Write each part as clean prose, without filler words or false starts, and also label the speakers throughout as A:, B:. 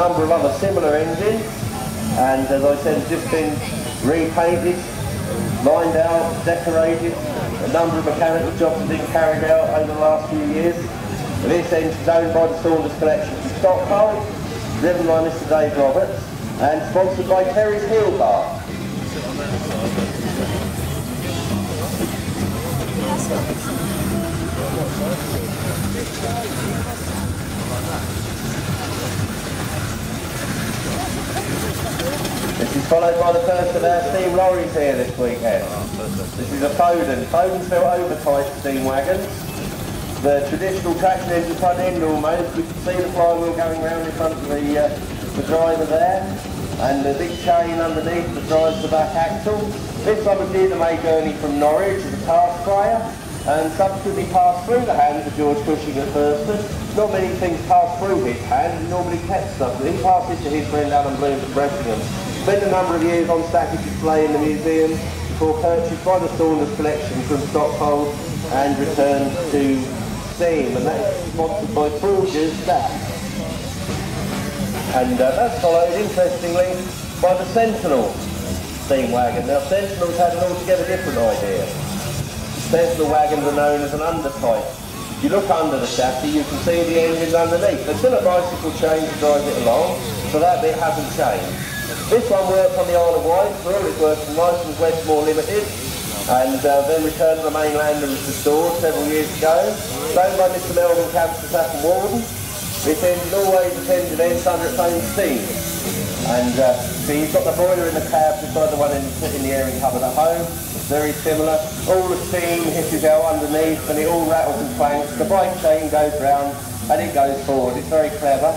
A: number of other similar engines, and as I said, it's just been repainted, lined out, decorated. A number of mechanical jobs have been carried out over the last few years. This engine is owned by the Saunders Collection from Stockholm, driven by Mr. Dave Roberts, and sponsored by Terry's Heel Bar. This is followed by the first of our steam lorries here this weekend. This is a Foden. Foden's built over-type steam wagons. The traditional traction engine front end almost. You can see the flywheel going round in front of the driver there, and the big chain underneath that drives the back axle. This one was due to make journey from Norwich as a task sprayer, and subsequently passed through the hands of George Cushing at Thurston. Not many things pass through his hands, he normally kept stuff, but he passed it to his friend Alan Bloom from Bressingham. Spent a number of years on static display in the museum before purchased by the Saunders Collection from Stockholm and returned to Steam, and that's sponsored by Forger's Staff. And that's followed, interestingly, by the Sentinel steam wagon. Now, Sentinel's had an altogether different idea. Sentinel wagons are known as an undertype. If you look under the chassis, you can see the engines underneath. There's still a bicycle chain to drive it along, so that bit hasn't changed. This one worked on the Isle of Wight for all its work from Licence Westmore Limited, and then returned to the mainland and was restored several years ago. Owned by Mr. Melvin Campus and Warden. This engine always attended ends under its own steam. And so you've got the boiler in the cab beside the one in the airing cupboard at home. Very similar. All the steam hisses out underneath and it all rattles and clanks. The bike chain goes round and it goes forward. It's very clever.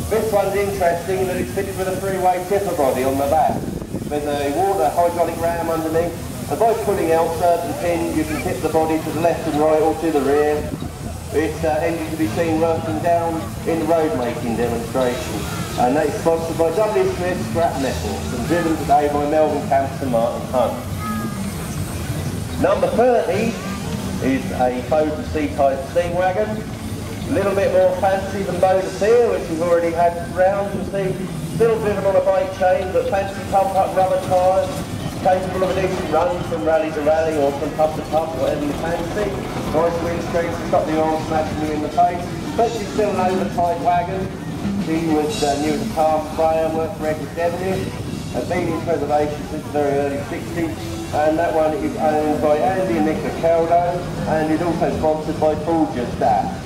A: This one's interesting in that it's fitted with a three-way tipper body on the back. There's a water hydraulic ram underneath, and by pulling out certain pins you can tip the body to the left and right or to the rear. This engine can be seen working down in the road making demonstration, and that's sponsored by W. Smith Scrap Metals and driven today by Melvin Camps and Martin Hunt. Number 30 is a Foden C-type steam wagon. A little bit more fancy than Bodus here, which we've already had round. You see, still driven on a bike chain, but fancy pump-up rubber tyres, capable of a decent run from rally to rally or from pub to pub, whatever you fancy. Nice windscreens to stop the oil smashing you in the face. But she's still an over-type wagon. She was new as a car sprayer, worked for Edward Devonish, has been in preservation since the very early 60s. And that one is owned by Andy and Nicola Caldo, and is also sponsored by Forger's Staff.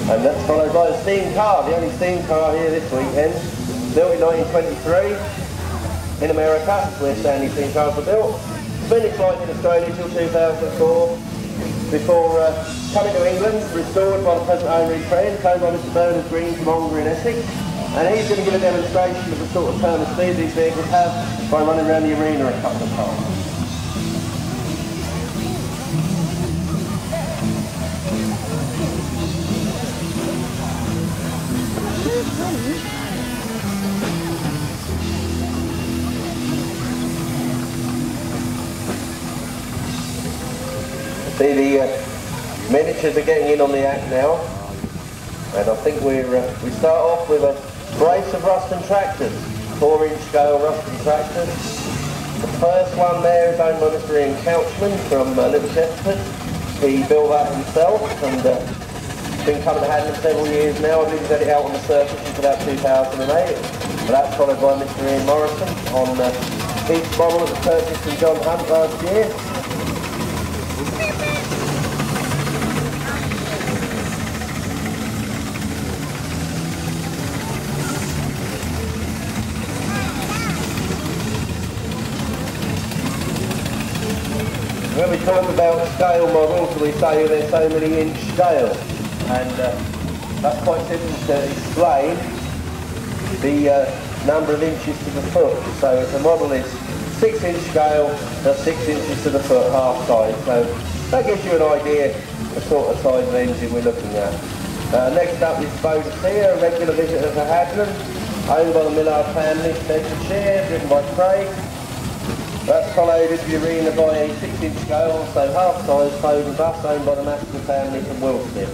A: And that's followed by a steam car, the only steam car here this weekend, built in 1923 in America, where Stanley steam cars were built. Been in flight in Australia till 2004, before coming to England, restored by the present owner and friend, owned by Mr. Bernard Green from Ongar in Essex. And he's going to give a demonstration of the sort of turn of speed these vehicles have by running around the arena a couple of times. See, the miniatures are getting in on the act now, and I think we start off with a brace of Ruston tractors, 4-inch scale Ruston tractors. The first one there is owned by Mr. Ian Couchman from Little Chesterford. He built that himself, and been coming to Haddenham several years now. I believe he's had it out on the surface since about 2008. But that's followed by Mr. Ian Morrison on his model that was purchased from John Hunt last year. When we talk about scale models, we say they're so many inch scale, and that's quite simple to explain the number of inches to the foot. So if the model is 6-inch scale, that's 6 inches to the foot, half size. So That gives you an idea of the sort of size of engine we're looking at. Next up is Bodicea, a regular visitor to Haddenham, owned by the Millard family, Cambridgeshire, driven by Craig. That's followed into the arena by a 6-inch scale, so half-size Foden bus owned by the Masterton family from Wiltshire.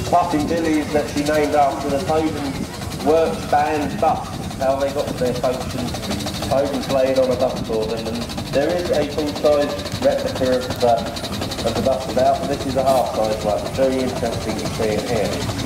A: Puffin Billy is actually named after the Foden Works Band bus, how they got their function. Foden played on a bus for them, and there is a full-size replica of the bus about, but this is a half-size one. Very interesting to see it here.